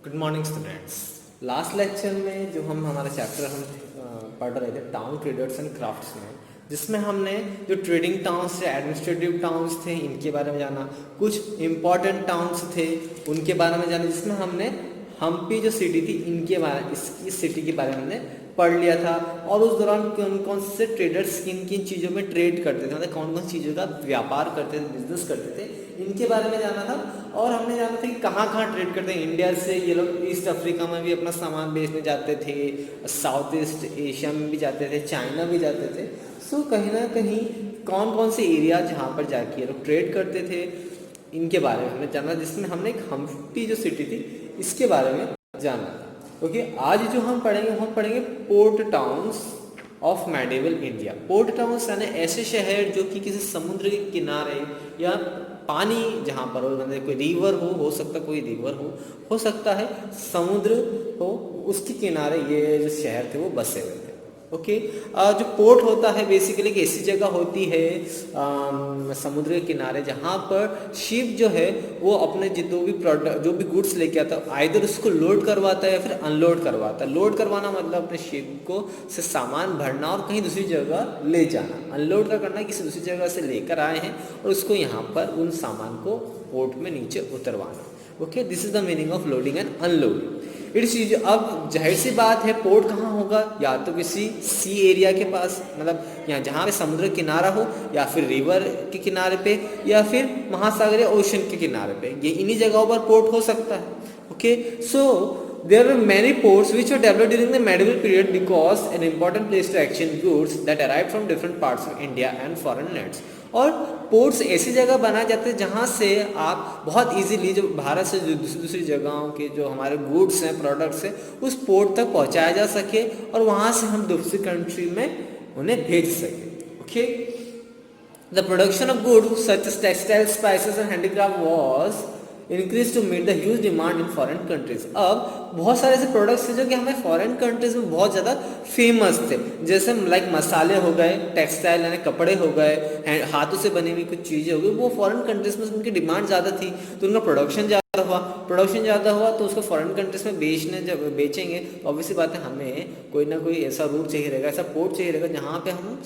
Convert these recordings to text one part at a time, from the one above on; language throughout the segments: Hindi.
Good morning students. Last lecture में जो हमारा चैप्टर पढ़ रहे थे टाउन ट्रेडर्स एंड क्राफ्ट्समैन, जिसमें हमने जो ट्रेडिंग टाउन्स थे, एडमिनिस्ट्रेटिव टाउन्स थे, इनके बारे में जाना। कुछ इम्पॉर्टेंट टाउन्स थे उनके बारे में जाना, जिसमें हमने हम्पी जो सिटी थी इसकी सिटी के बारे में हमने पढ़ लिया था। और उस दौरान कौन कौन से ट्रेडर्स किन किन चीज़ों में ट्रेड करते थे, मतलब कौन कौन चीज़ों का व्यापार करते थे, बिजनेस करते थे, इनके बारे में जाना था। और हमने जाना था कि कहाँ कहाँ ट्रेड करते हैं। इंडिया से ये लोग ईस्ट अफ्रीका में भी अपना सामान बेचने जाते थे, साउथ ईस्ट एशिया में भी जाते थे, चाइना भी जाते थे। सो कहीं ना कहीं कौन कौन से एरिया जहाँ पर जाके ये लोग ट्रेड करते थे, इनके बारे में हमने जाना, जिसमें हमने एक हम्पी जो सिटी थी इसके बारे में जाना था। ओके, आज जो हम पढ़ेंगे port towns of medieval India. Port towns यानी ऐसे शहर जो कि किसी समुद्र के किनारे या पानी जहाँ पर हो, मतलब कोई रिवर हो सकता, कोई रिवर हो सकता है समुद्र हो, उसके किनारे ये जो शहर थे वो बसे हुए थे। ओके, जो पोर्ट होता है बेसिकली एक ऐसी जगह होती है समुद्र के किनारे जहाँ पर शिप जो है वो अपने जो भी गुड्स लेके आता है, आइदर उसको लोड करवाता है या फिर अनलोड करवाता है। लोड करवाना मतलब अपने शिप को से सामान भरना और कहीं दूसरी जगह ले जाना। अनलोड का करना किसी दूसरी जगह से लेकर आए हैं और उसको यहाँ पर उन सामान को पोर्ट में नीचे उतरवाना। Okay, this is the meaning of loading and unloading. It चीज अब जाहिर सी बात है पोर्ट कहाँ होगा, या तो किसी सी एरिया के पास, मतलब यहाँ जहाँ पे समुद्र किनारा हो, या फिर रिवर के किनारे पे, या फिर महासागर या ओशन के किनारे पे। ये इन्हीं जगहों पर पोर्ट हो सकता है। Okay, so there were many ports which were developed during the medieval period because an important place to exchange goods that arrived from different parts of India and foreign lands। और पोर्ट्स ऐसी जगह बनाए जाते हैं जहाँ से आप बहुत इजीली जो भारत से जो दूसरी जगहों के जो हमारे गुड्स हैं, प्रोडक्ट्स हैं, उस पोर्ट तक पहुँचाया जा सके और वहाँ से हम दूसरी कंट्री में उन्हें भेज सकें। Okay, the production of goods such as textile, spices and handicraft was increase to meet the huge demand in foreign countries. अब बहुत सारे ऐसे प्रोडक्ट्स थे जो कि हमें फॉरेन कंट्रीज में बहुत ज़्यादा फेमस थे, जैसे लाइक मसाले हो गए, टेक्सटाइल यानी कपड़े हो गए, हाथों से बनी हुई कुछ चीज़ें हो गई। वो फॉरेन कंट्रीज में उनकी डिमांड ज़्यादा थी तो उनका प्रोडक्शन ज़्यादा हुआ तो उसको फॉरेन कंट्रीज में जब बेचेंगे तो ऑब्वियसली बात है हमें कोई ना कोई ऐसा रूट चाहिए रहेगा, ऐसा पोर्ट चाहिए रहेगा जहाँ पे हम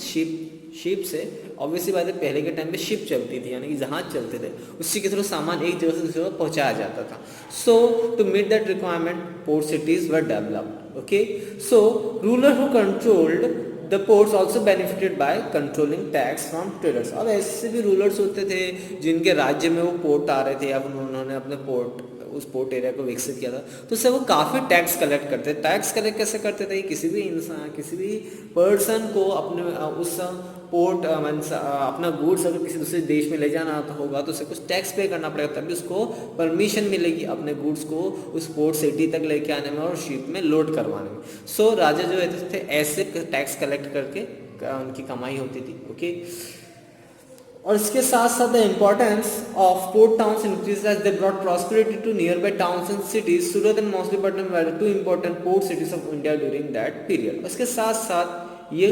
शिप से, ऑब्वियसली बात है पहले के टाइम पे शिप चलती थी यानी कि जहाज चलते थे, उसी के थ्रू सामान एक जगह से दूसरी जगह पहुंचाया जाता था। So to meet that requirement port cities were developed. Okay, so ruler who controlled the ports also benefited by controlling tax from traders. अब ऐसे भी रूलर्स होते थे जिनके राज्य में वो पोर्ट आ रहे थे या उन्होंने अपने उस पोर्ट एरिया को विकसित किया था, तो उससे वो काफ़ी टैक्स कलेक्ट करते थे। टैक्स कलेक्ट कैसे करते थे, किसी भी इंसान, किसी भी पर्सन को अपने उस पोर्ट अपना गुड्स अगर किसी दूसरे देश में ले जाना होगा तो उसे कुछ टैक्स पे करना पड़ेगा, तभी उसको परमिशन मिलेगी अपने गुड्स को उस पोर्ट सिटी तक लेके आने में और शिप में लोड करवाने में। सो राजा जो थे ऐसे टैक्स कलेक्ट करके उनकी कमाई होती थी। ओके, और इसके साथ साथ the importance of port towns increase as they brought prosperity to nearby towns and cities. Surat and Machilipatnam were two important port cities of India during that period. उसके साथ साथ ये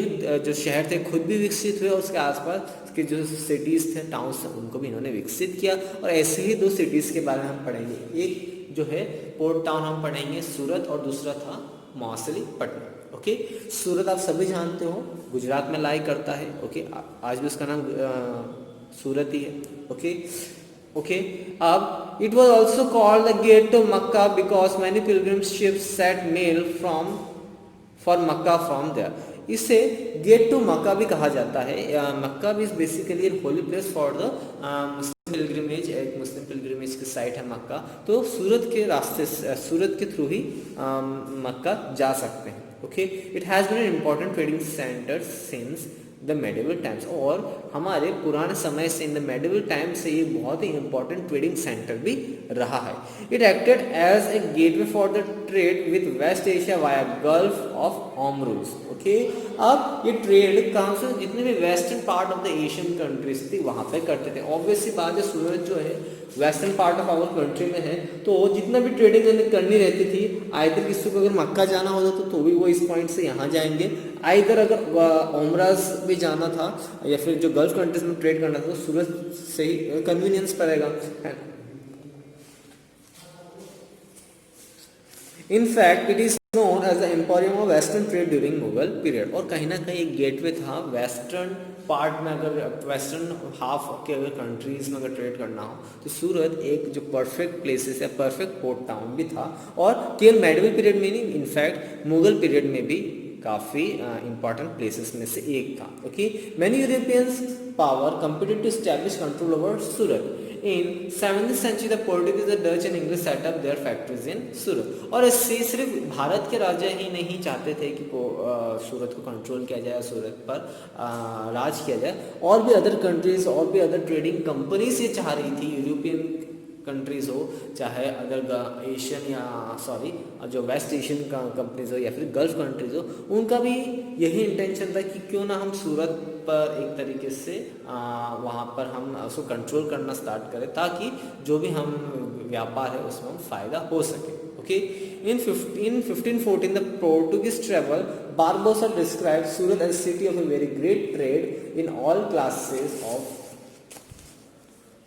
जो शहर थे खुद भी विकसित हुए, उसके आसपास के जो सिटीज़ थे, टाउन्स थे, उनको भी इन्होंने विकसित किया। और ऐसे ही दो सिटीज़ के बारे में हम पढ़ेंगे। एक जो है पोर्ट टाउन हम पढ़ेंगे सूरत और दूसरा था मछलीपट्टनम। ओके, सूरत आप सभी जानते हो गुजरात में लाई करता है। ओके, आज भी उसका नाम सूरत ही है। ओके, अब it was also called the gate to Mecca because many pilgrim ships set sail for Mecca from there. इसे गेट टू मक्का भी कहा जाता है। मक्का भी is basically holy place for the Muslim pilgrimage, एक मुस्लिम पिलग्रिमेज की साइट है मक्का। तो सूरत के रास्ते, सूरत के थ्रू ही मक्का जा सकते हैं। Okay, it has been an important trading centre since the medieval times. और हमारे पुराने समय से, इन द मेडिवल टाइम से ये बहुत ही इंपॉर्टेंट ट्रेडिंग सेंटर भी रहा है। It acted as a gateway for the trade with West Asia via Gulf of होमरूज। ओके, अब ये ट्रेड कहाँ से, जितने भी western part of the Asian countries थी वहाँ पे करते थे। ऑब्वियसली बात है सूरत जो है western part of our country में है, तो जितना भी ट्रेडिंग करनी रहती थी, आइदर किसी को अगर मक्का जाना होता तो भी वो इस पॉइंट से यहाँ जाएंगे, आइदर अगर ओमराज भी जाना था या फिर जो गल्फ कंट्रीज में ट्रेड करना था तो सूरत से ही कन्वीनियंस पड़ेगा। In fact it is known as the emporium of western trade during Mughal period. और कहीं ना कहीं एक गेटवे था वेस्टर्न पार्ट में, अगर वेस्टर्न हाफ के अगर कंट्रीज में अगर ट्रेड करना हो तो सूरत एक जो परफेक्ट प्लेसेस है, परफेक्ट पोर्ट टाउन भी था। और केवल मेडिवल पीरियड में नहीं, इनफैक्ट मुगल पीरियड में भी काफ़ी इंपॉर्टेंट प्लेसेस में से एक था। Okay, many Europeans power competed to establish control over Surat. In 17th century, the Portuguese, the Dutch and English set up their factories in Surat. और इससे सिर्फ भारत के राजा ही नहीं चाहते थे कि सूरत को कंट्रोल किया जाए, सूरत पर राज किया जाए, और भी अदर कंट्रीज और भी अदर ट्रेडिंग कंपनीज ये चाह रही थी, यूरोपियन कंट्रीज हो चाहे अदर एशियन या सॉरी जो वेस्ट एशियन कंपनीज हो या फिर गल्फ कंट्रीज हो, उनका भी यही इंटेंशन था कि क्यों ना हम सूरत पर एक तरीके से वहाँ पर हम उसको कंट्रोल करना स्टार्ट करें ताकि जो भी हम व्यापार है उसमें हम फ़ायदा हो सके। Okay, in 1514 the Portuguese traveler Barbosa described Surat as a city of a very great trade in all classes of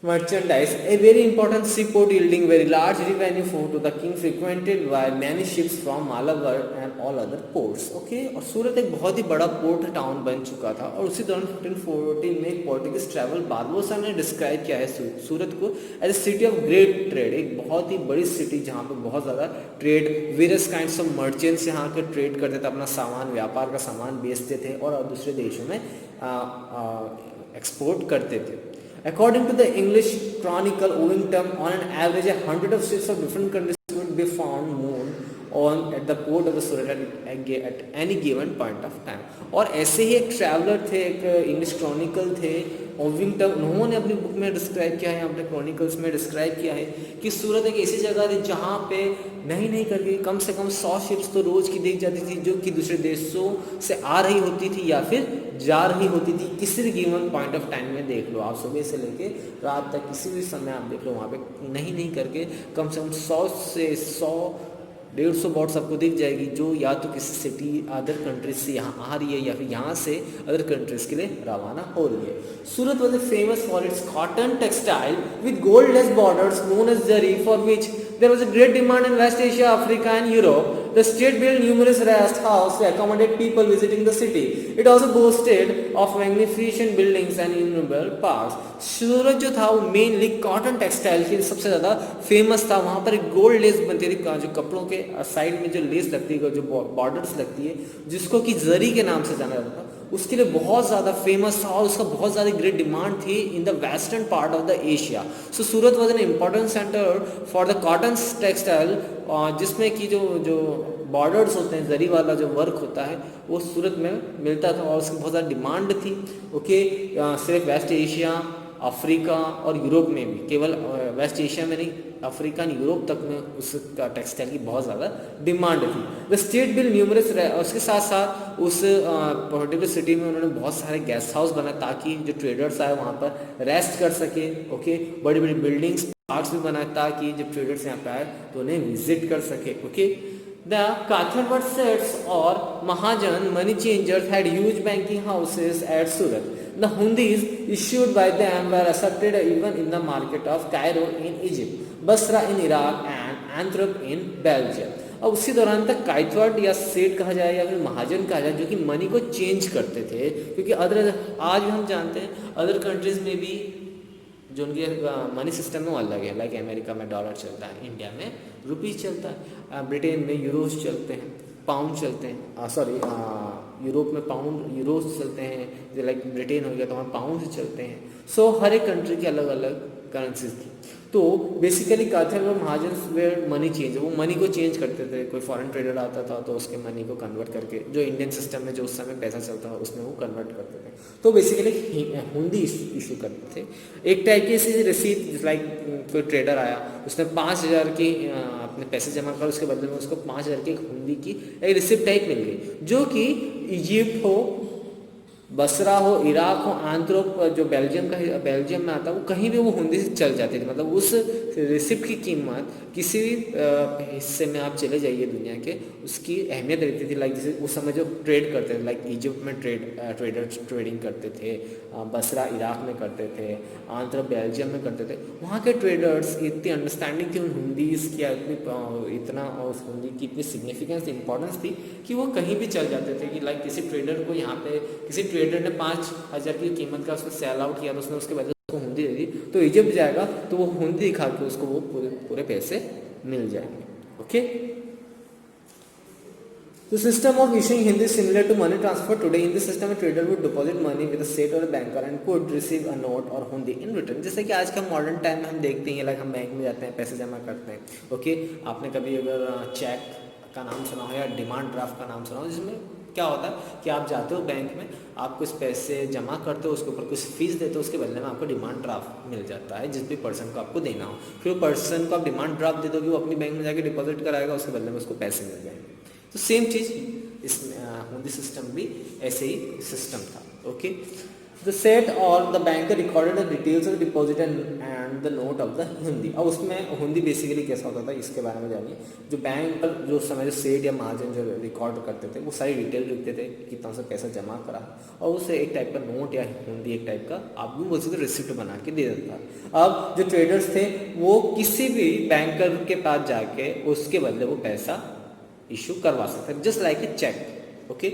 merchandise, a very important seaport yielding very large revenue for to the king, frequented by many ships from Malabar and all other ports. Okay, और सूरत एक बहुत ही बड़ा पोर्ट टाउन बन चुका था। और उसी दौरान 1514 में एक पोर्टुगीज ट्रैवल बारबोसा ने डिस्क्राइब किया है सूरत को as a city of great trade, एक बहुत ही बड़ी सिटी जहाँ पे बहुत ज़्यादा trade, various kinds of merchants यहाँ के ट्रेड करते थे, अपना सामान, व्यापार का सामान बेचते थे और दूसरे देशों में एक्सपोर्ट करते थे। According to the English Chronicle, Ovington, on an average, 100 of ships of different countries would be found moored on at the port of the Surat at any given point of time. और ऐसे ही एक ट्रैवलर थे, एक इंग्लिश क्रॉनिकल थे ओविंगटन, उन्होंने अपनी बुक में डिस्क्राइब किया है, अपने क्रॉनिकल्स में डिस्क्राइब किया है कि सूरत एक ऐसी जगह थी जहाँ पे नहीं करके कम से कम 100 शिप्स तो रोज़ की देख जाती थी जो कि दूसरे देशों से आ रही होती थी या फिर जा रही होती थी। किसी भी गिवन पॉइंट ऑफ टाइम में देख लो आप, सुबह से लेके रात तक किसी भी समय आप देख लो, वहाँ पे नहीं करके कम से कम 100 से 150 बोट्स आपको दिख जाएगी जो या तो किसी सिटी अदर कंट्रीज से यहाँ आ रही है या फिर यहाँ से अदर कंट्रीज के लिए रवाना हो रही है। Surat was famous for its cotton textile with gold lace borders known as zari, for which there was a great demand in West Asia, Africa and Europe. The state built numerous rest houses to accommodate people visiting the city. It also boasted of magnificent buildings and innumerable parks. सूरत जो था वो मेनली कॉटन टेक्सटाइल के सबसे ज़्यादा फेमस था। वहाँ पर एक गोल्ड लेस बनती थी, जो कपड़ों के साइड में जो लेस लगती है, जो बॉर्डर्स लगती है, जिसको कि जरी के नाम से जाना जाता था, उसके लिए बहुत ज़्यादा फेमस था और उसका बहुत ज़्यादा ग्रेट डिमांड थी in the western part of the Asia. So Surat was an important centre for the cotton textile, जिसमें कि जो बॉर्डर्स होते हैं, जरी वाला जो वर्क होता है वो सूरत में मिलता था और उसकी बहुत ज़्यादा डिमांड थी। ओके, सिर्फ वेस्ट एशिया, अफ्रीका और यूरोप में भी, केवल वेस्ट एशिया में नहीं, अफ्रीका और यूरोप तक में उसका टेक्सटाइल की बहुत ज़्यादा डिमांड थी। द स्टेट बिल न्यूमरस, उसके साथ साथ उस पर्टिकुलर सिटी में उन्होंने बहुत सारे गेस्ट हाउस बनाए ताकि जो ट्रेडर्स आए वहाँ पर रेस्ट कर सके। ओके, बड़ी बड़ी बिल्डिंग्स, पार्क्स भी बनाए ताकि जब ट्रेडर्स यहाँ पे आए तो उन्हें विजिट कर सके। Okay, the Kathiawar Sets or Mahajan money changers had huge banking houses at Surat. The hundis issued by them were accepted even in the market of Cairo in Egypt, Basra in Iraq and Antwerp in Belgium. अब उसी दौरान तक काइथवर्ड या सेठ कहा जाए या फिर महाजन कहा जाए जो कि मनी को चेंज करते थे, क्योंकि अदर आज भी हम जानते हैं अदर कंट्रीज में भी जो उनके मनी सिस्टम में अलग है। लाइक अमेरिका में डॉलर चलता है, इंडिया में रुपीज चलता है, ब्रिटेन में यूरोज चलते हैं, पाउंड चलते हैं, सॉरी यूरोप में पाउंड यूरोज चलते हैं, लाइक ब्रिटेन हो गया तो वहाँ पाउंड चलते हैं। सो हर एक कंट्री की अलग अलग करेंसीज थी। तो बेसिकली काथियन और महाजन वेयर मनी चेंज, वो मनी को चेंज करते थे। कोई फॉरेन ट्रेडर आता था तो उसके मनी को कन्वर्ट करके जो इंडियन सिस्टम में जो उस समय पैसा चलता था उसमें वो कन्वर्ट करते थे। तो बेसिकली हुंडी इशू करते थे। एक टाइप की ऐसी रसीद, लाइक कोई ट्रेडर आया, उसने 5,000 की अपने पैसे जमा कर, उसके बदले में उसको 5,000 की एक हुंडी की एक रिसिप्ट टाइप मिल गई, जो कि इजिप्ट हो बसरा हो, इराक हो, आंत्रोप जो बेल्जियम में आता है, वो कहीं भी वो हिंदी से चल जाती थी। मतलब उस रिसिप्ट की कीमत किसी भी हिस्से में आप चले जाइए दुनिया के, उसकी अहमियत रहती थी। लाइक जैसे उस समय जो ट्रेड करते थे, लाइक इजिप्ट में ट्रेडर्स ट्रेडिंग करते थे, बसरा इराक में करते थे, आंध्र बेल्जियम में करते थे, वहाँ के ट्रेडर्स इतनी अंडरस्टैंडिंग थी उन हिंदीज़ की, इतना उस हिंदी की इतनी सिग्निफिकेंस इंपॉर्टेंस थी कि वो कहीं भी चल जाते थे। कि लाइक किसी ट्रेडर को यहाँ पे किसी ट्रेडर ने 5,000 की कीमत का उसको सेल आउट किया, तो उसने उसके बदले उसको हिंदी दे दी, तो इजिप्ट जाएगा तो वो हिंदी दिखा के उसको वो पूरे पैसे मिल जाएंगे। Okay, The system of issuing Hindi is similar to money transfer. Today in this system, a trader would deposit money with a state or a banker and could receive a note or hundi in return. जैसे कि आज का मॉडर्न टाइम में हम देखते हैं, लाइक हम बैंक में जाते हैं, पैसे जमा करते हैं। ओके, आपने कभी अगर चेक का नाम सुना हो या डिमांड ड्राफ्ट का नाम सुना हो, जिसमें क्या होता है कि आप जाते हो बैंक में, आप कुछ पैसे जमा करते हो, उसके ऊपर कुछ फीस देते हो, उसके बदले में आपको डिमांड ड्राफ्ट मिल जाता है जिस भी पर्सन को आपको देना हो। फिर वो पर्सन को आप डिमांड ड्राफ्ट दे दोगे, वो अपनी बैंक में जाके डिपॉजिट कराएगा, उसके बदले में उसको पैसे मिल जाएंगे। तो सेम चीज़ इसमें हिंदी सिस्टम भी ऐसे ही सिस्टम था। ओके, द सेट और the bank recorded the details of deposit and the note of the Hindi. अब उसमें हिंदी बेसिकली कैसा होता था, इसके बारे में जानिए। जो बैंक पर जो समय जो सेट या महाजन जो रिकॉर्ड करते थे, वो सारी डिटेल लिखते थे, कितना सा पैसा जमा करा, और उसे एक टाइप का नोट या हिंदी एक टाइप का आप भी बोल सकते रिसिप्ट बना के दे देता था। अब जो ट्रेडर्स थे वो किसी भी बैंकर के पास जाके उसके बदले वो पैसा इशू करवा सकते हैं, just like a cheque. Okay,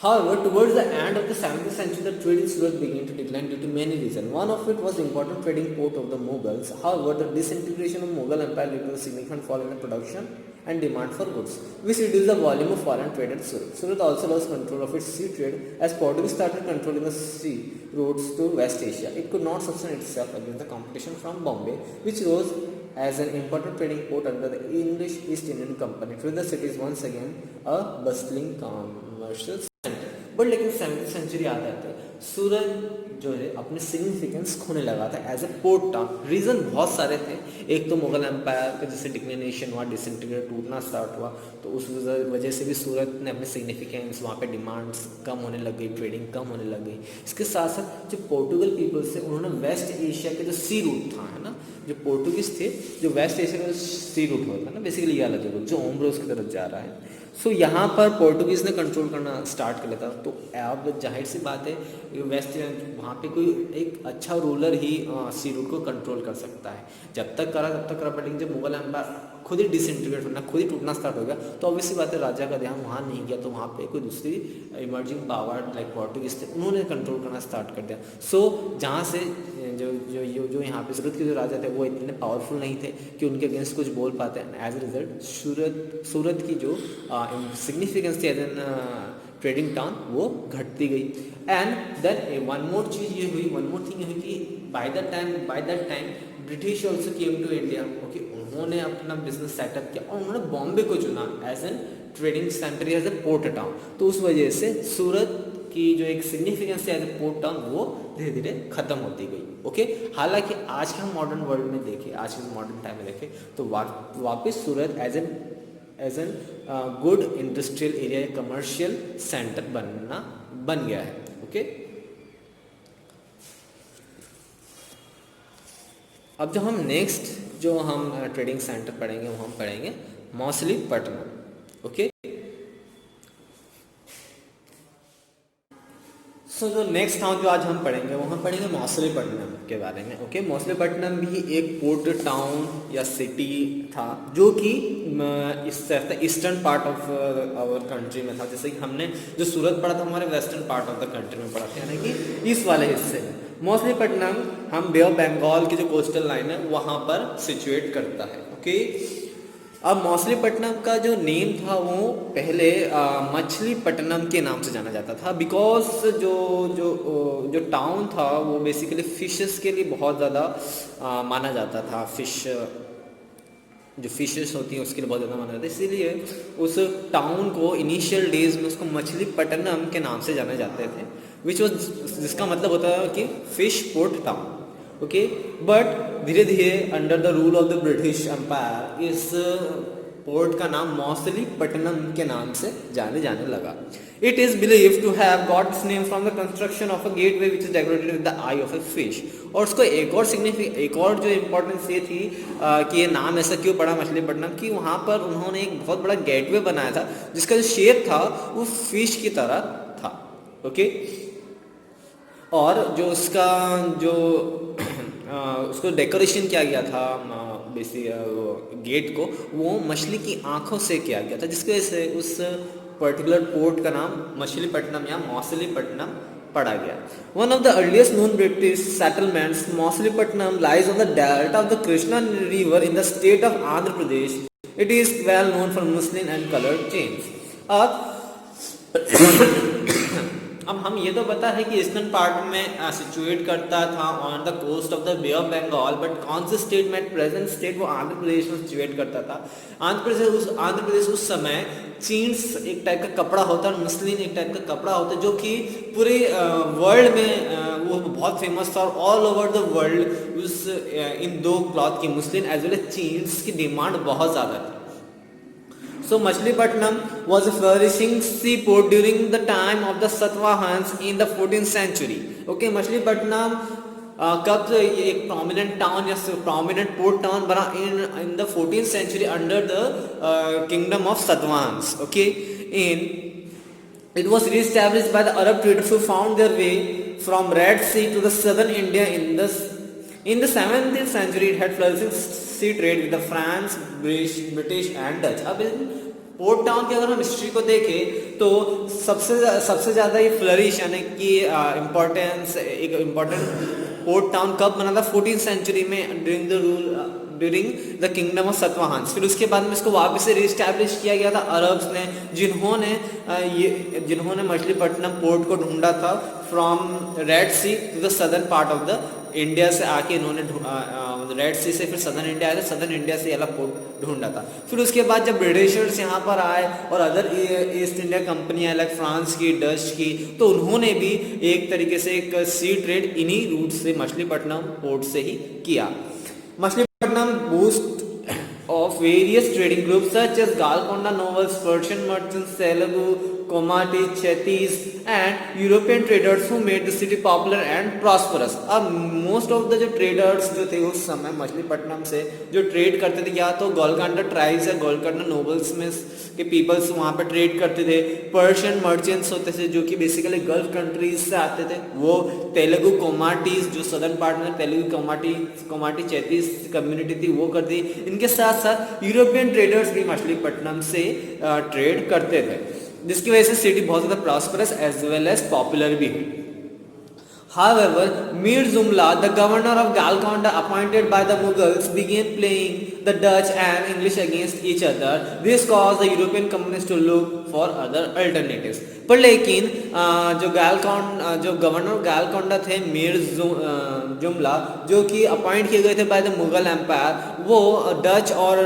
however, towards the end of the 17th century, the trade in Surat began to decline due to many reasons. One of it was the important trading port of the Mughals. However, the disintegration of Mughal Empire led to a significant fall in the production and demand for goods, which reduced the volume of foreign trade at Surat. Surat also lost control of its sea trade as Portuguese started controlling the sea routes to West Asia. It could not sustain itself against the competition from Bombay, which rose as an important trading port under the English East Indian Company. Today, the city is once again a bustling commercial center. But लेकिन 17th सेंचुरी आते आते सूरत जो है अपने सिग्निफिकेंस खोने लगा था as a port town. Reason बहुत सारे थे। एक तो मुगल एम्पायर का जैसे डिक्लिनेशन हुआ, डिसइंटीग्रेट टूटना स्टार्ट हुआ, तो उस वजह से भी सूरत ने अपने सिग्निफिकेंस, वहाँ पे डिमांड्स कम होने लग गई, ट्रेडिंग कम होने लग गई। इसके साथ साथ जो पोर्टुगल पीपल्स थे, उन्होंने वेस्ट एशिया के जो सी रूट था, है ना, जो पोर्टुगीज थे, जो वेस्ट एशिया का जो सी रूट होता है ना, बेसिकली ये अलग है जो ओम्ब्रोस की तरफ जा रहा है, सो यहाँ पर पोर्टुगीज़ ने कंट्रोल करना स्टार्ट कर लेता। तो अब जाहिर सी बात है वेस्ट वहाँ पे कोई एक अच्छा रूलर ही सी रूट को कंट्रोल कर सकता है। जब तक करा तब तक करा, बट जब मुगल एम्पायर खुद ही डिसइंटीग्रेट होना, खुद ही टूटना स्टार्ट हो गया, तो ऑब्वियसली बात है राजा का ध्यान वहाँ नहीं गया, तो वहाँ पे कोई दूसरी इमर्जिंग पावर लाइक पोर्टुगीज थे, उन्होंने कंट्रोल करना स्टार्ट कर दिया। सो जहाँ से जो यहाँ पे सूरत के जो राजा थे वो इतने पावरफुल नहीं थे कि उनके अगेंस्ट कुछ बोल पाते हैं। एज ए रिजल्ट सूरत की जो सिग्निफिकेंस थी एज एन ट्रेडिंग टाउन वो घटती गई। And then one more thing ये हुई कि by that time British also came to India. Okay, उन्होंने अपना बिजनेस सेटअप किया और उन्होंने बॉम्बे को चुना as an trading centre, as a port town. तो उस वजह से सूरत की जो एक सिग्निफिकेंस है एज ए पोर्ट टाउन वो धीरे धीरे खत्म होती गई। ओके, हालांकि आज के हम मॉडर्न वर्ल्ड में देखें, आज के मॉडर्न टाइम में देखें, तो वापस Surat as an good industrial area, commercial centre बन गया है। ओके, अब जो हम नेक्स्ट जो हम ट्रेडिंग सेंटर पढ़ेंगे वो हम पढ़ेंगे मछलीपट्टनम। ओके, सो जो नेक्स्ट टाउन जो आज हम पढ़ेंगे वो हम पढ़ेंगे मछलीपट्टनम के बारे में। ओके, मछलीपट्टनम भी एक पोर्ट टाउन या सिटी था जो कि इस eastern part of our country में था। जैसे कि हमने जो सूरत पढ़ा था हमारे western part of the country में पढ़ा था, यानी कि ईस्ट वाले हिस्से में। मछलीपट्टनम हम बे ऑफ बंगाल की जो कोस्टल लाइन है वहाँ पर सिचुएट करता है। ओके, अब मछलीपट्टनम का जो नेम था वो पहले मछलीपट्टनम के नाम से जाना जाता था, बिकॉज जो टाउन था वो बेसिकली फिशेस के लिए बहुत ज़्यादा माना जाता था। जो फिशेस होती हैं उसके लिए बहुत ज़्यादा माना जाता है, इसीलिए उस टाउन को इनिशियल डेज में उसको मछलीपट्टनम के नाम से जाने जाते थे, जिसका मतलब होता है कि fish port town. Okay, but धीरे धीरे under the rule of the British empire इस पोर्ट का नाम मौसलीपट्टनम के नाम से जाने लगा। It is believe to have got its name from the construction of a gateway which is decorated with the eye of a fish. और उसको एक और जो इम्पोर्टेंस ये थी कि ये नाम ऐसा क्यों पड़ा मछलीपट्टनम, कि वहाँ पर उन्होंने एक बहुत बड़ा गेटवे बनाया था जिसका जो शेप था वो फिश की तरह था। ओके, और जो उसका जो उसको डेकोरेशन किया गया था गेट को, वो मछली की आंखों से किया गया था, जिसकी वजह से उस पर्टिकुलर पोर्ट का नाम मछलीपट्टनम या मौसलीपट्टनम पड़ा गया। One of the earliest known British settlements, Masulipatnam lies on the delta of the Krishna river in the state of Andhra Pradesh. It is well known for muslin and coloured chintz. अब हम ये तो पता है कि ईस्टर्न पार्ट में सिचुएट करता था on the coast of the Bay of Bengal, but कौन से स्टेट में, प्रेजेंट स्टेट वो आंध्र प्रदेश में सिचुएट करता था। आंध्र प्रदेश उस समय चीन्स एक टाइप का कपड़ा होता है और मुस्लिम एक टाइप का कपड़ा होता है, जो कि पूरे वर्ल्ड में वो बहुत फेमस था, और ऑल ओवर द वर्ल्ड उस इन दो क्लॉथ की, मुस्लिम एज वेल एज चीन्स की डिमांड बहुत ज़्यादा थी। So Machilipatnam was a flourishing seaport during the time of the Satvahans in the 14th century. Okay, Machilipatnam कब एक prominent town या prominent port town बना in the 14th century under the kingdom of Satvahans. Okay, it was re-established by the Arab traders who found their way from Red Sea to the southern India in the 17th century. It had flourishing sea trade with the France, British and Dutch. अब पोर्ट टाउन की अगर हम हिस्ट्री को देखें तो सबसे ज़्यादा ये फ्लरिश यानी कि एक इम्पोर्टेंट पोर्ट टाउन कब बना था, 14th सेंचुरी में ड्यूरिंग द किंगडम ऑफ सतवाहन्स। फिर उसके बाद में इसको वापस से रिस्टैब्लिश किया गया था अरब्स ने, जिन्होंने मछलीपट्टनम पोर्ट को ढूंढा था from Red Sea to the southern part of the India से आके इन्होंने रेड सी से फिर सदर्न इंडिया आया था, सदर्न इंडिया से ये वाला पोर्ट ढूंढा था। फिर उसके बाद जब ब्रिटिशर्स यहाँ पर आए और अदर ईस्ट इंडिया कंपनियाँ लाइक फ्रांस की, डच की, तो उन्होंने भी एक तरीके से एक सी ट्रेड इन्हीं रूट से मछलीपट्टनम पोर्ट से ही किया। Machilipatnam boost of various trading groups such as Golconda Nobles, Persian merchants, Telugu, Komati, Chetis and European traders who made the city popular and prosperous. अब most of the जो traders जो थे उस समय मछलीपट्टनम से जो ट्रेड करते थे, या तो गोलकोंडा ट्राइब्स या गोलकोंडा नोबल्स में के पीपल्स वहाँ पर ट्रेड करते थे। पर्शियन मर्चेंट्स होते थे जो कि बेसिकली गल्फ कंट्रीज से आते थे, वो तेलुगु कोमाटीज जो सदर्न पार्ट में तेलुगु कोमाटी चेतीस कम्युनिटी थी वो करती। इनके साथ साथ यूरोपियन ट्रेडर्स भी मछलीपट्टनम से ट्रेड करते थे, जिसकी वजह से सिटी बहुत ज़्यादा prosperous as well as popular भी हुई। However, Mir Jumla, the governor of Golconda appointed by the Mughals, began playing the Dutch and English against each other. This caused the European companies to look for other alternatives. पर लेकिन जो गवर्नर गालकोंडा थे मीर जुमला, जो कि अपॉइंट किए गए थे बाय द मुगल एम्पायर, वो डच और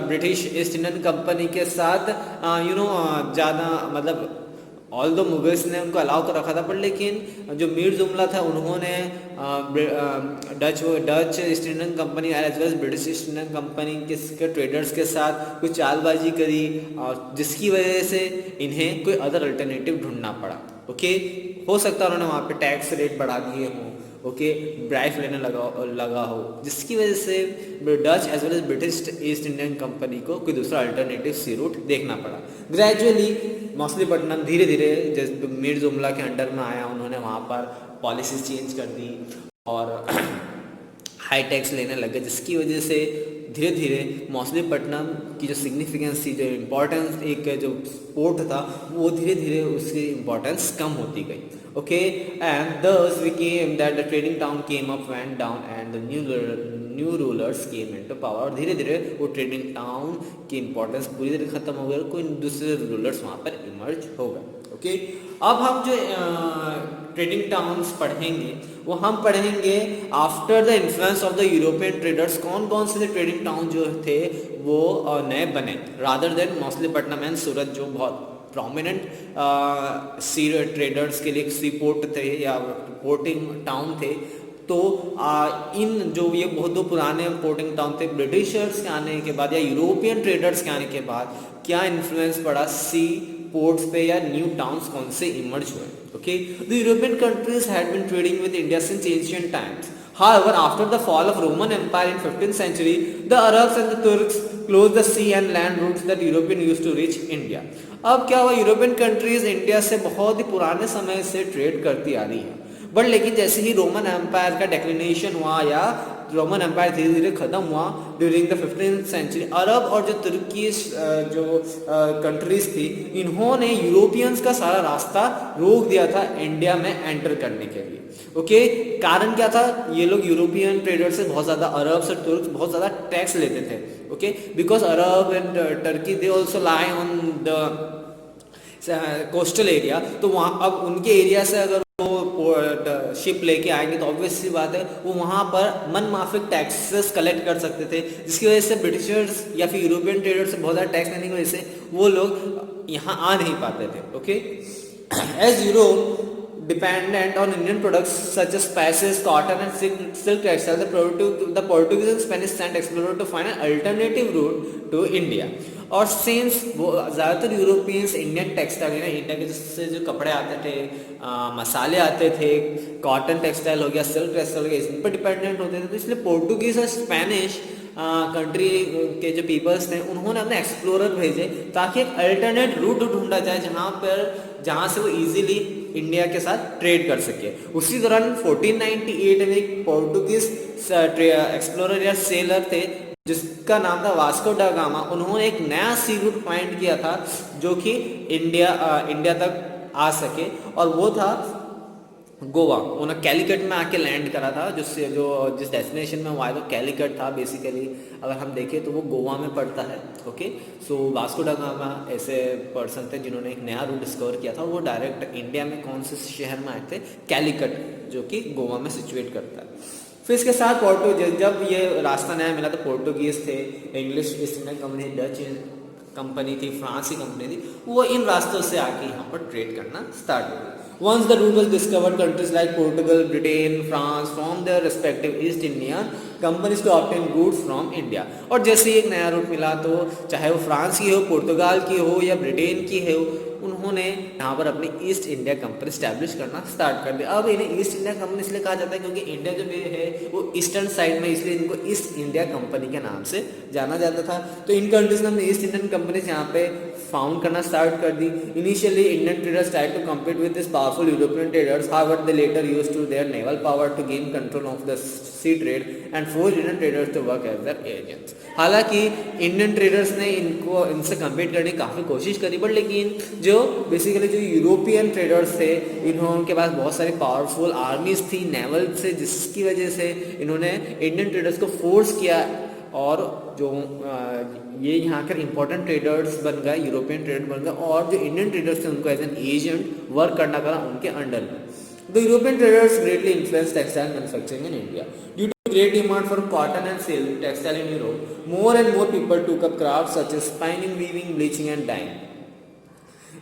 ब्रिटिश ईस्ट इंडियन कंपनी के साथ ज़्यादा मतलब ऑल दो मुगल्स ने उनको अलाउ कर रखा था, पर लेकिन जो मीर जुमला था उन्होंने Dutch East Indian Company as well British East Indian Company के ट्रेडर्स के साथ कुछ चालबाजी करी, और जिसकी वजह से इन्हें कोई अदर अल्टरनेटिव ढूंढना पड़ा। ओके, हो सकता है उन्होंने वहाँ पे टैक्स रेट बढ़ा दिए हों, ओके, ब्राइफ लेने लगा हो, जिसकी वजह से Dutch as well as British East Indian Company को कोई दूसरा अल्टरनेटिव सी रूट देखना पड़ा। ग्रेजुअली मछलीपट्टनम धीरे धीरे जैसे मीर जुमला के अंडर में आया, उन्होंने वहाँ पर पॉलिसीज चेंज कर दी और हाई टैक्स लेने लगे, जिसकी वजह से धीरे धीरे मछलीपट्टनम की जो सिग्निफिकेंस थी, जो इम्पोर्टेंस एक जो पोर्ट था, वो धीरे धीरे उसकी इम्पोर्टेंस कम होती गई। Okay, and thus became that the trading town came up, went down and the new rulers came into power। और धीरे धीरे वो ट्रेडिंग टाउन की इम्पोर्टेंस पूरी तरह खत्म हो गई और कोई दूसरे रूलर्स वहाँ पर इमर्ज हो गए। ओके, अब हम जो ट्रेडिंग टाउन्स पढ़ेंगे वो हम पढ़ेंगे after the influence of the European traders. कौन कौन से ट्रेडिंग टाउन जो थे वो नए बने, रादर देन मछलीपट्टनम एंड सूरत जो बहुत प्रोमिनेंट सी ट्रेडर्स के लिए सी पोर्ट थे या पोर्टिंग टाउन थे, तो इन जो ये बहुत दो पुराने इंपोर्टिंग टाउन थे, ब्रिटिशर्स के आने के बाद या यूरोपियन ट्रेडर्स के आने के बाद क्या इन्फ्लुएंस पड़ा सी पोर्ट्स पे या न्यू टाउन्स कौन से इमर्ज हुए. Okay, the European countries had been trading with India since ancient times. However, after the fall of Roman Empire in 15th century, the Arabs and the Turks closed the sea and land routes that European used to reach India. अब क्या हुआ, यूरोपियन कंट्रीज इंडिया से बहुत ही पुराने समय से ट्रेड करती आ रही है, बट लेकिन जैसे ही रोमन एम्पायर का डिक्लिनेशन हुआ या रोमन एम्पायर धीरे धीरे खत्म हुआ ड्यूरिंग द 15th सेंचुरी, अरब और जो तुर्की जो कंट्रीज थी, इन्होंने यूरोपियंस का सारा रास्ता रोक दिया था इंडिया में एंटर करने के लिए. ओके, कारण क्या था, ये लोग यूरोपियन ट्रेडर से बहुत ज्यादा, अरब और तुर्क बहुत ज्यादा टैक्स लेते थे. Okay, because Arab and Turkey they also lie on the coastal area, तो वहाँ अब उनके एरिया से अगर वो शिप लेके आएंगे तो ऑब्वियस सी बात है वो वहाँ पर मन माफिक टैक्सेस कलेक्ट कर सकते थे, जिसकी वजह से ब्रिटिशर्स या फिर यूरोपियन ट्रेडर्स से बहुत ज़्यादा टैक्स लेने की वजह से वो लोग यहाँ आ नहीं पाते थे. Okay, as Europe dependent on Indian products such as spices, cotton and silk textiles, the Portuguese and Spanish sent explorers to find an alternative route to India. और सिंस वो ज़्यादातर यूरोपियंस इंडियन टेक्सटाइल, इंडिया के जिससे जो कपड़े आते थे, मसाले आते थे, कॉटन टेक्सटाइल हो गया, सिल्क टेक्सटाइल हो गया, इस पर डिपेंडेंट होते थे, तो इसलिए पोर्टुगीज और स्पेनिश कंट्री के जो पीपल्स थे उन्होंने अपने एक्सप्लोरर भेजे ताकि एक अल्टरनेट रूट ढूंढा जाए जहाँ से वो इजीली इंडिया के साथ ट्रेड कर सके. उसी दौरान 1498 में एक पोर्टुगीज एक्सप्लोरर या सेलर थे जिसका नाम था वास्को डा गामा. उन्होंने एक नया सी रूट फाइंड किया था जो कि इंडिया तक आ सके, और वो था गोवा. उन्होंने कैलिकट में आके लैंड करा था, जिस डेस्टिनेशन में वो आया था कैलिकट था बेसिकली. अगर हम देखें तो वो गोवा में पड़ता है. ओके, सो वास्को डा गामा ऐसे पर्सन थे जिन्होंने एक नया रूट डिस्कवर किया था. वो डायरेक्ट इंडिया में कौन से शहर में आए थे, कैलिकट, जो कि गोवा में सिचुएट करता है. फिर इसके साथ जब ये रास्ता नया मिला तो पोर्टुगीज थे, English east India company, Dutch company थी, फ्रांस की कंपनी थी, वो इन रास्तों से आके यहाँ पर ट्रेड करना स्टार्ट हो गई. Once the route was discovered, countries like Portugal, Britain, France formed their respective East India companies to obtain goods from India. और जैसे ही एक नया रूट मिला तो चाहे वो फ्रांस की हो, पुर्तगाल की हो या ब्रिटेन की हो, उन्होंने यहाँ पर अपनी ईस्ट इंडिया कंपनी स्टैब्लिश करना स्टार्ट कर दिया. अब इन्हें ईस्ट इंडिया कंपनी इसलिए कहा जाता है क्योंकि इंडिया जो है वो ईस्टर्न साइड में, इसलिए इनको ईस्ट इंडिया कंपनी के नाम से जाना जाता था. तो इन कंट्रीज ने अपनी ईस्ट इंडियन कंपनीज यहाँ पे फाउंड करना स्टार्ट कर दी. Initially Indian traders tried to compete with this powerful European traders, however they later used to their naval power to gain control of the sea trade and force Indian traders to work as their agents. हालांकि इंडियन ट्रेडर्स ने इनसे कम्पीट करने की काफ़ी कोशिश करी, बट लेकिन जो बेसिकली जो यूरोपियन ट्रेडर्स थे, इनके पास बहुत सारी पावरफुल आर्मीज थी नेवल से, जिसकी वजह से इन्होंने इंडियन ट्रेडर्स को फोर्स किया और जो ये यहाँ कर इंपॉर्टेंट ट्रेडर्स बन गए, यूरोपियन ट्रेडर बन गए, और जो इंडियन ट्रेडर्स थे उनको एज एन एजेंट वर्क करना पड़ा उनके अंडर में. The European traders greatly influence textile manufacturing in India. Due to great demand for cotton and silk textile in Europe, more and more people took up crafts such as spinning, weaving, bleaching and dyeing.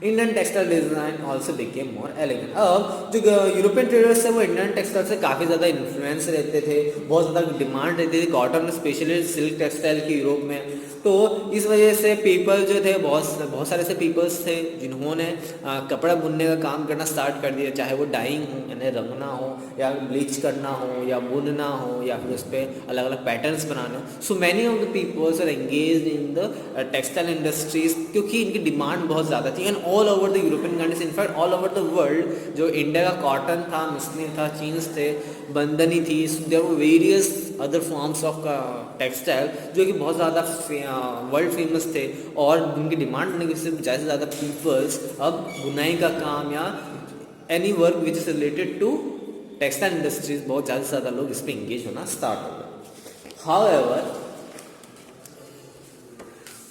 Indian textile design also became more elegant. अब जो यूरोपियन ट्रेडर्स थे वो इंडियन टेक्सटाइल से काफ़ी ज़्यादा इन्फ्लुएंस रहते थे, बहुत ज़्यादा डिमांड रहती थी कॉटन स्पेशली सिल्क टेक्सटाइल की यूरोप में. तो इस वजह से पीपल जो थे बहुत सारे से पीपल्स थे जिन्होंने कपड़ा बुनने का काम करना स्टार्ट कर दिया, चाहे वो डाइंग हो यानी रंगना हो या ब्लीच करना हो या बुनना हो या फिर उस पर अलग अलग पैटर्न्स बनाना हो. So many of the peoples are engaged in the textile industries क्योंकि इनकी डिमांड बहुत ज़्यादा थी. And all over the European countries, in fact all over the world, जो इंडिया का कॉटन था, मसलिन था, जीन्स थे, बंदनी थी, there were various other forms of textile जो कि बहुत ज़्यादा वर्ल्ड फेमस थे, और उनकी डिमांड होने की वजह से ज़्यादा से ज़्यादा पीपल्स अब बुनाई का काम या any work which is related to textile industries, बहुत ज़्यादा से ज़्यादा लोग इस पर इंगेज होना स्टार्ट हो गए. However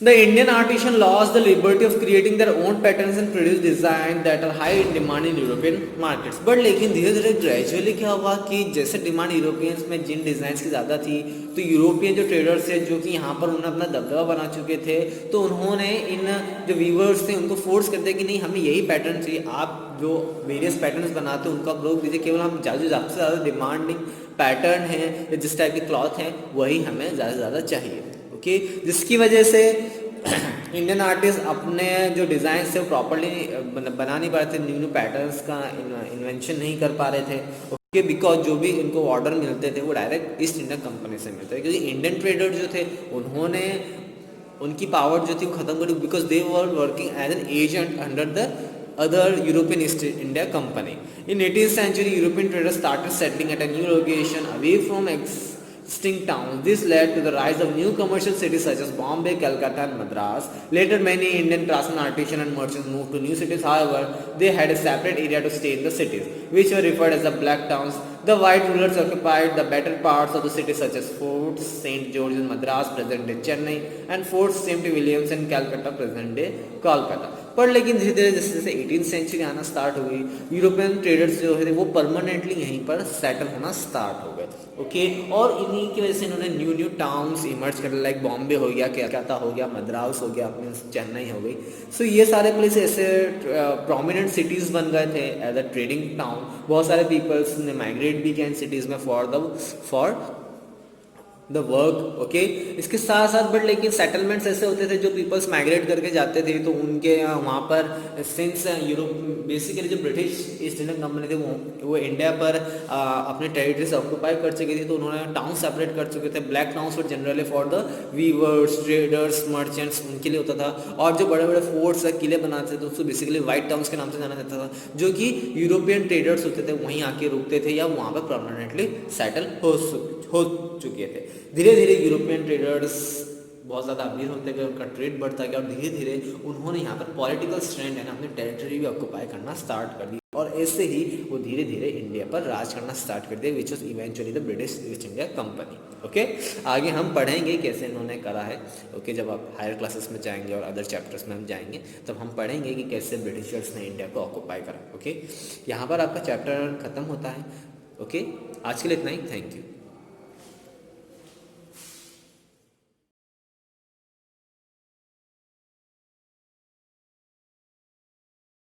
The Indian artisan lost the liberty of creating their own patterns and produce design that are high in demand in European markets. But लेकिन धीरे धीरे ग्रेजुअली क्या हुआ कि जैसे डिमांड यूरोपियंस में जिन डिज़ाइंस की ज़्यादा थी, तो यूरोपियन जो ट्रेडर्स थे जो कि यहाँ पर उन्होंने अपना दबदबा बना चुके थे, तो उन्होंने इन जो वीवर्स थे उनको फोर्स कर दिया कि नहीं, हमें यही पैटर्न चाहिए, आप जो वेरियस पैटर्न्स बनाते हो उनको आप रोक दीजिए, केवल हम ज़्यादा से ज़्यादा डिमांडिंग पैटर्न है या जिस टाइप के क्लॉथ हैं वही हमें ज़्यादा से ज़्यादा चाहिए। ओके, जिसकी वजह से इंडियन आर्टिस्ट अपने जो डिज़ाइन थे वो प्रॉपरली बना नहीं पा रहे थे, न्यू पैटर्न्स का इन्वेंशन नहीं कर पा रहे थे। ओके, बिकॉज जो भी इनको ऑर्डर मिलते थे वो डायरेक्ट ईस्ट इंडिया कंपनी से मिलते थे, क्योंकि इंडियन ट्रेडर जो थे उन्होंने उनकी पावर जो थी वो खत्म कर दी, because they were working as an agent under the other European East India Company. In 18th century, European traders started settling at a new location away from existing towns. This led to the rise of new commercial cities such as Bombay, Calcutta and Madras. Later, many Indian craftsmen, artisans and merchants moved to new cities. However, they had a separate area to stay in the cities, which were referred as the black towns. The white rulers occupied the better parts of the city such as Fort St. George in Madras, present-day Chennai, and Fort St. Williams in Calcutta, present-day Kolkata. पर लेकिन धीरे धीरे जैसे जैसे 18th सेंचुरी आना स्टार्ट हुई, यूरोपियन ट्रेडर्स जो थे वो परमानेंटली यहीं पर सेटल होना स्टार्ट हो गए। ओके, और इन्हीं की वजह से इन्होंने न्यू टर्म्स इमर्ज कर, लाइक बॉम्बे हो गया, कलकत्ता हो गया, मद्रास हो गया, अपने चेन्नई हो गई। सो ये सारे प्लेस ऐसे प्रोमिनेंट सिटीज़ बन गए थे एज अ ट्रेडिंग टाउन। बहुत सारे पीपल्स ने माइग्रेट भी किया इन सिटीज़ में फॉर द वर्क। ओके, इसके साथ साथ बट लेकिन सेटलमेंट्स ऐसे होते थे जो पीपल्स माइग्रेट करके जाते थे, तो उनके वहाँ पर सिंस यूरोप बेसिकली जो ब्रिटिश ईस्ट इंडियन कंपनी थे वो इंडिया पर अपने टेरिटरीज ऑक्यूपाई कर चुकी थी, तो उन्होंने टाउन सेपरेट कर चुके थे। Black towns were generally for the weavers, traders, merchants, उनके लिए होता था। और जो बड़े बड़े फोर्ट्स किले बनाते थे तो उसको बेसिकली वाइट टाउन्स के नाम से जाना जाता था, जो कि यूरोपियन ट्रेडर्स होते थे वहीं आके रुकते थे या वहाँ पर परमानेंटली सेटल हो चुके थे। धीरे धीरे यूरोपियन ट्रेडर्स बहुत ज़्यादा अमीर होते गए, उनका ट्रेड बढ़ता गया और धीरे धीरे उन्होंने यहाँ पर पॉलिटिकल स्ट्रेंथ है ना अपनी टेरिटरी भी ऑक्यूपाई करना स्टार्ट कर दी, और ऐसे ही वो धीरे धीरे इंडिया पर राज करना स्टार्ट कर दिया, which was eventually the British east India company. Okay, आगे हम पढ़ेंगे कैसे इन्होंने करा है। ओके, जब आप हायर क्लासेस में जाएंगे और अदर चैप्टर्स में हम जाएंगे तब हम पढ़ेंगे कि कैसे ब्रिटिशर्स ने इंडिया को ऑक्यूपाई करा। ओके, यहाँ पर आपका चैप्टर खत्म होता है। ओके, आज के लिए इतना ही। Thank you.